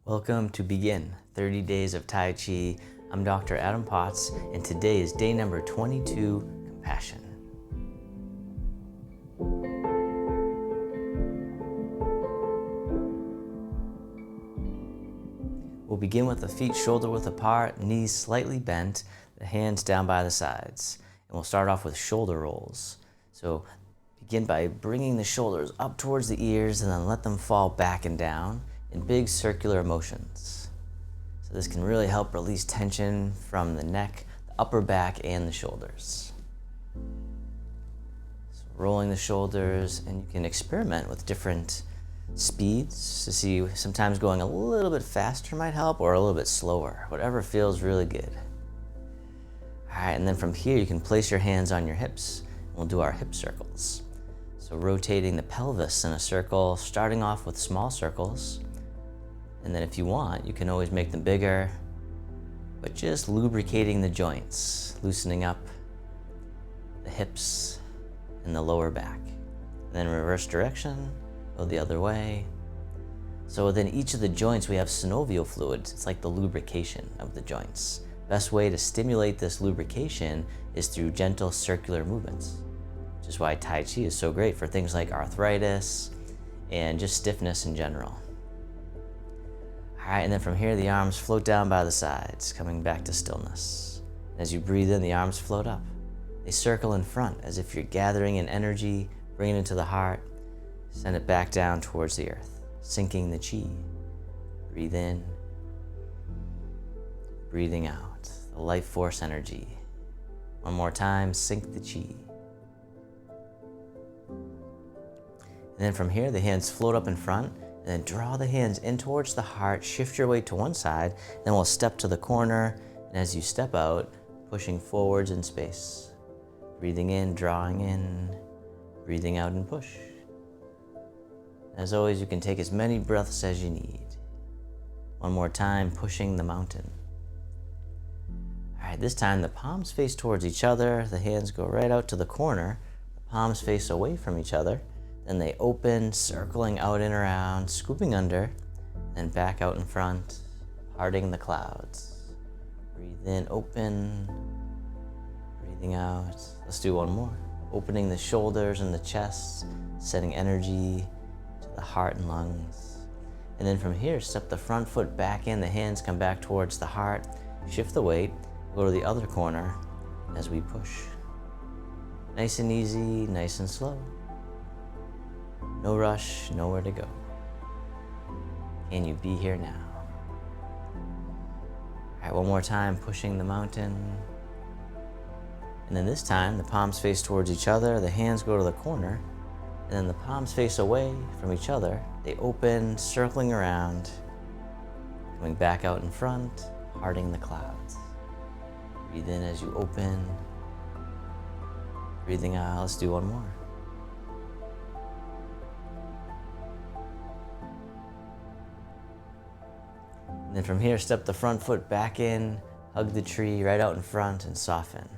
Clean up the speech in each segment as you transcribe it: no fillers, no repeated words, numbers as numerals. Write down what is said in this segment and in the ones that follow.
Welcome to Begin 30 Days of Tai Chi. I'm Dr. Adam Potts, and today is day number 22, Compassion. We'll begin with the feet shoulder width apart, knees slightly bent, the hands down by the sides. And we'll start off with shoulder rolls. So begin by bringing the shoulders up towards the ears and then let them fall back and down in big circular motions. So this can really help release tension from the neck, the upper back, and the shoulders. So rolling the shoulders, and you can experiment with different speeds to see, sometimes going a little bit faster might help, or a little bit slower, whatever feels really good. All right, and then from here you can place your hands on your hips, and we'll do our hip circles. So rotating the pelvis in a circle, starting off with small circles. And then if you want, you can always make them bigger, but just lubricating the joints, loosening up the hips and the lower back. And then reverse direction, go the other way. So within each of the joints, we have synovial fluids. It's like the lubrication of the joints. Best way to stimulate this lubrication is through gentle circular movements, which is why Tai Chi is so great for things like arthritis and just stiffness in general. All right, and then from here, the arms float down by the sides, coming back to stillness. As you breathe in, the arms float up. They circle in front as if you're gathering in energy, bring it into the heart, send it back down towards the earth, sinking the chi. Breathe in, breathing out, the life force energy. One more time, sink the chi. And then from here, the hands float up in front, and then draw the hands in towards the heart, shift your weight to one side, then we'll step to the corner, and as you step out, pushing forwards in space. Breathing in, drawing in, breathing out and push. As always, you can take as many breaths as you need. One more time, pushing the mountain. All right, this time the palms face towards each other, the hands go right out to the corner, the palms face away from each other. Then they open, circling out and around, scooping under, then back out in front, parting the clouds. Breathe in, open, breathing out. Let's do one more. Opening the shoulders and the chest, sending energy to the heart and lungs. And then from here, step the front foot back in, the hands come back towards the heart, shift the weight, go to the other corner as we push. Nice and easy, nice and slow. No rush, nowhere to go. Can you be here now? All right, one more time, pushing the mountain. And then this time, the palms face towards each other, the hands go to the corner, and then the palms face away from each other. They open, circling around, coming back out in front, parting the clouds. Breathe in as you open, breathing out. Let's do one more. And then from here, step the front foot back in, hug the tree right out in front and soften.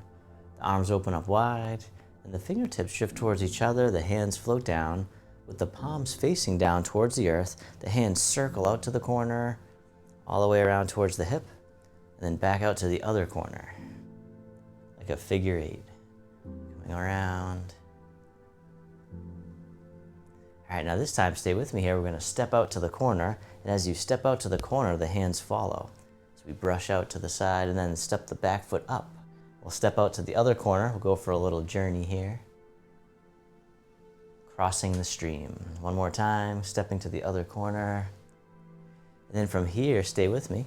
The arms open up wide, and the fingertips shift towards each other, the hands float down, with the palms facing down towards the earth, the hands circle out to the corner, all the way around towards the hip, and then back out to the other corner, like a figure eight, coming around. All right, now this time, stay with me here. We're gonna step out to the corner, and as you step out to the corner, the hands follow. So we brush out to the side and then step the back foot up. We'll step out to the other corner. We'll go for a little journey here. Crossing the stream. One more time, stepping to the other corner. And then from here, stay with me.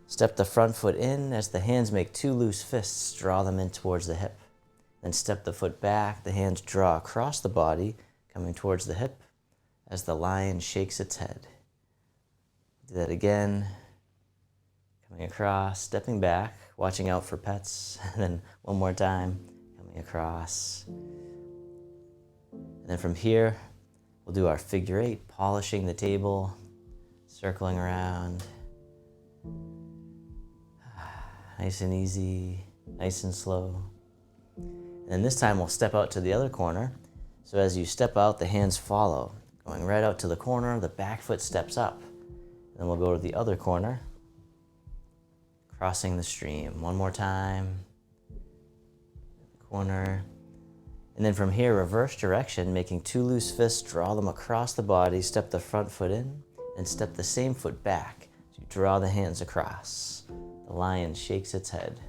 Step the front foot in as the hands make two loose fists, draw them in towards the hip. Then step the foot back, the hands draw across the body, coming towards the hip as the lion shakes its head. Do that again. Coming across, stepping back, watching out for pets, and then one more time, coming across. And then from here, we'll do our figure eight, polishing the table, circling around. Nice and easy, nice and slow. And then this time we'll step out to the other corner. So as you step out, the hands follow, going right out to the corner, the back foot steps up. Then we'll go to the other corner, crossing the stream. One more time. Corner. And then from here, reverse direction, making 2 loose fists, draw them across the body, step the front foot in, and step the same foot back. So you draw the hands across. The lion shakes its head.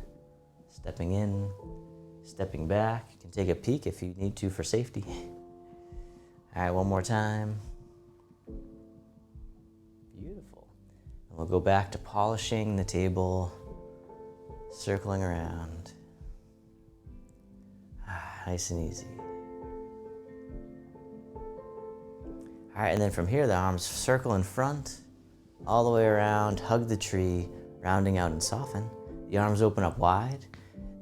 Stepping in, stepping back. You can take a peek if you need to for safety. All right, one more time. Beautiful. And we'll go back to polishing the table, circling around. Nice and easy. All right, and then from here, the arms circle in front, all the way around, hug the tree, rounding out and soften. The arms open up wide.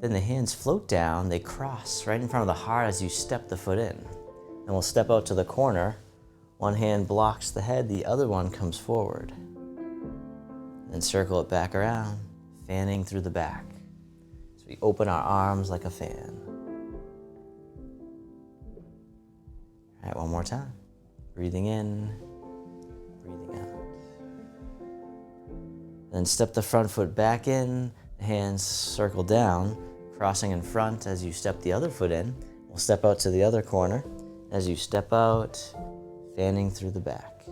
Then the hands float down, they cross right in front of the heart as you step the foot in. Then we'll step out to the corner. One hand blocks the head, the other one comes forward. Then circle it back around, fanning through the back. So we open our arms like a fan. All right, one more time. Breathing in, breathing out. Then step the front foot back in, the hands circle down, crossing in front as you step the other foot in. We'll step out to the other corner. As you step out, fanning through the back.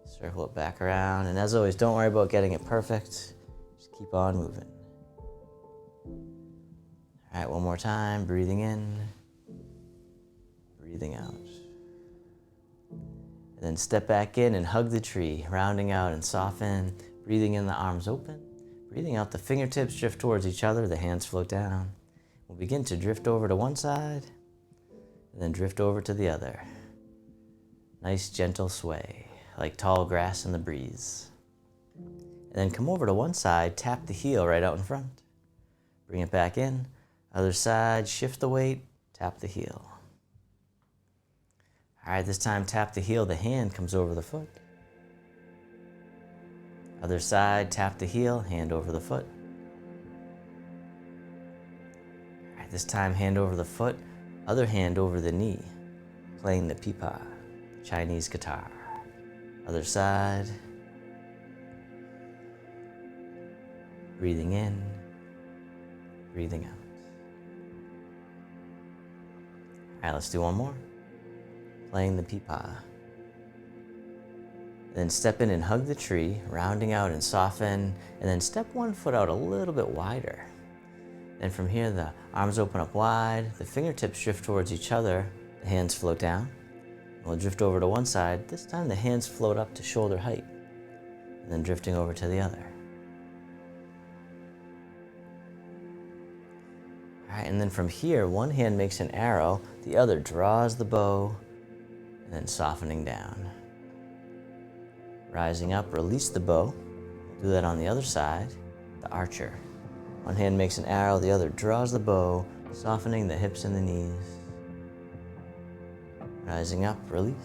Circle it back around, and as always, don't worry about getting it perfect. Just keep on moving. All right, one more time. Breathing in, breathing out. And then step back in and hug the tree, rounding out and soften. Breathing in, the arms open. Breathing out, the fingertips drift towards each other, the hands float down. We'll begin to drift over to one side, and then drift over to the other. Nice gentle sway, like tall grass in the breeze. And then come over to one side, tap the heel right out in front. Bring it back in. Other side, shift the weight, tap the heel. All right, this time tap the heel, the hand comes over the foot. Other side, tap the heel, hand over the foot. All right, this time hand over the foot, other hand over the knee, playing the pipa, Chinese guitar. Other side. Breathing in, breathing out. All right, let's do one more. Playing the pipa. Then step in and hug the tree, rounding out and soften, and then step one foot out a little bit wider. Then from here, the arms open up wide, the fingertips drift towards each other, the hands float down. We'll drift over to one side. This time the hands float up to shoulder height, and then drifting over to the other. All right, and then from here, one hand makes an arrow, the other draws the bow, and then softening down. Rising up, release the bow. We'll do that on the other side, the archer. One hand makes an arrow, the other draws the bow, softening the hips and the knees. Rising up, release.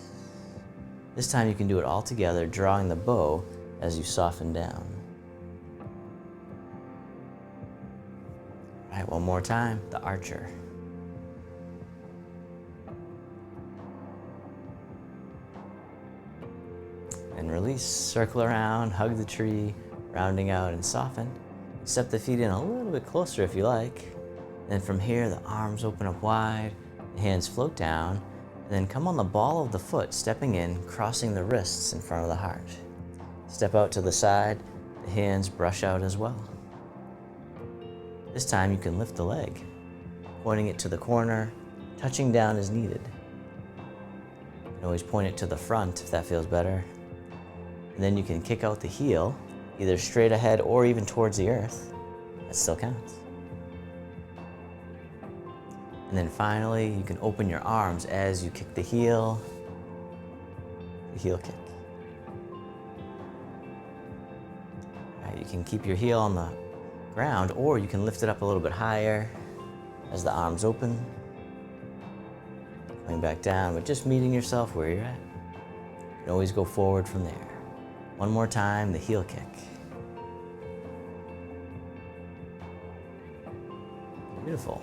This time you can do it all together, drawing the bow as you soften down. All right, one more time, the archer. And release, circle around, hug the tree, rounding out and soften. Step the feet in a little bit closer if you like. Then from here, the arms open up wide, the hands float down, and then come on the ball of the foot, stepping in, crossing the wrists in front of the heart. Step out to the side, the hands brush out as well. This time you can lift the leg, pointing it to the corner, touching down as needed. You can always point it to the front if that feels better. And then you can kick out the heel, either straight ahead or even towards the earth. That still counts. And then finally, you can open your arms as you kick the heel kick. All right, you can keep your heel on the ground, or you can lift it up a little bit higher as the arms open. Coming back down, but just meeting yourself where you're at. You can always go forward from there. One more time, the heel kick. Beautiful.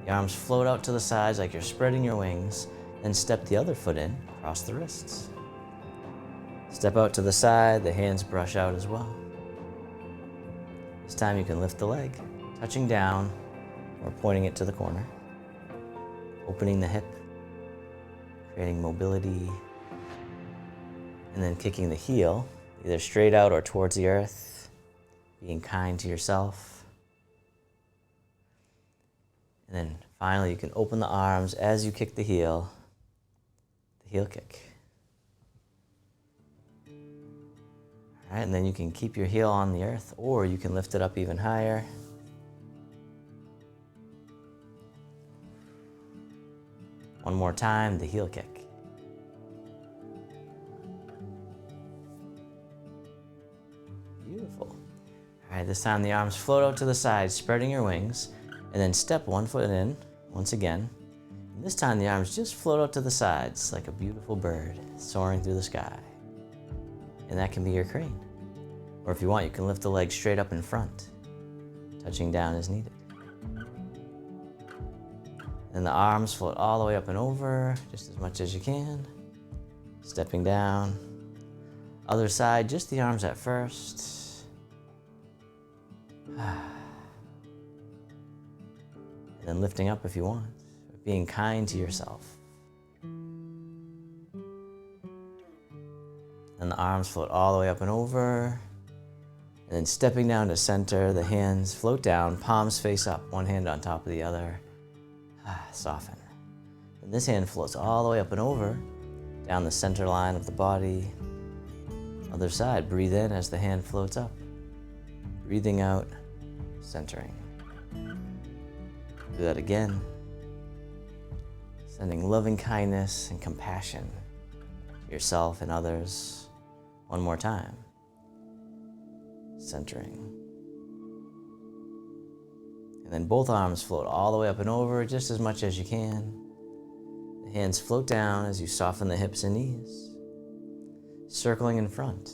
The arms float out to the sides like you're spreading your wings, then step the other foot in, cross the wrists. Step out to the side, the hands brush out as well. This time you can lift the leg, touching down or pointing it to the corner. Opening the hip, creating mobility, and then kicking the heel, either straight out or towards the earth, being kind to yourself. And then finally you can open the arms as you kick the heel kick. All right, and then you can keep your heel on the earth, or you can lift it up even higher. One more time, the heel kick. Beautiful. All right, this time the arms float out to the side, spreading your wings, and then step one foot in once again. And this time the arms just float out to the sides like a beautiful bird soaring through the sky. And that can be your crane. Or if you want, you can lift the legs straight up in front, touching down as needed. And the arms float all the way up and over, just as much as you can. Stepping down. Other side, just the arms at first. And then lifting up if you want, being kind to yourself. And the arms float all the way up and over. And then stepping down to center, the hands float down, palms face up, one hand on top of the other. Soften. And this hand floats all the way up and over, down the center line of the body. Other side, breathe in as the hand floats up. Breathing out, centering. Do that again. Sending loving kindness and compassion to yourself and others. One more time. Centering. And then both arms float all the way up and over just as much as you can. The hands float down as you soften the hips and knees. Circling in front,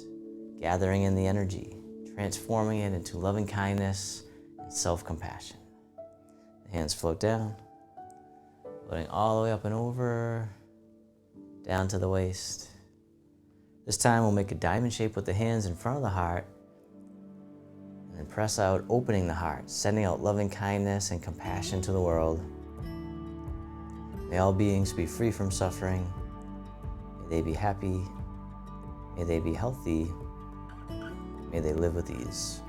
gathering in the energy, transforming it into loving kindness and self-compassion. The hands float down, floating all the way up and over, down to the waist. This time we'll make a diamond shape with the hands in front of the heart, and press out, opening the heart, sending out loving kindness and compassion to the world. May all beings be free from suffering. May they be happy. May they be healthy. May they live with ease.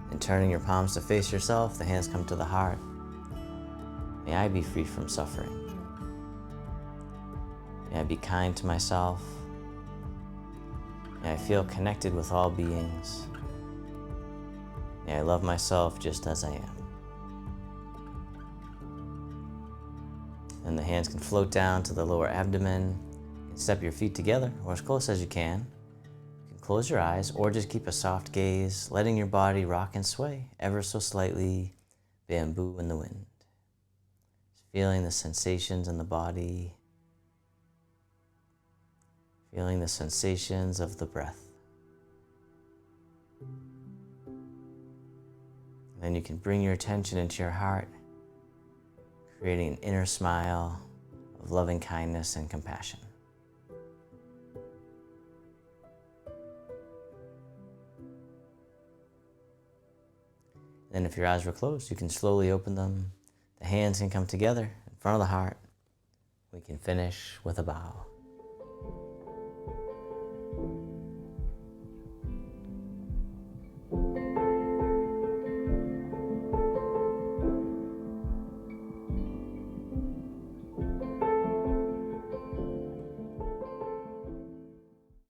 And turning your palms to face yourself, the hands come to the heart. May I be free from suffering. May I be kind to myself. May I feel connected with all beings. May I love myself just as I am. And the hands can float down to the lower abdomen. You can step your feet together or as close as you can. You can close your eyes or just keep a soft gaze, letting your body rock and sway ever so slightly, bamboo in the wind. Just feeling the sensations in the body. Feeling the sensations of the breath. And then you can bring your attention into your heart, creating an inner smile of loving kindness and compassion. Then if your eyes were closed, you can slowly open them. The hands can come together in front of the heart. We can finish with a bow.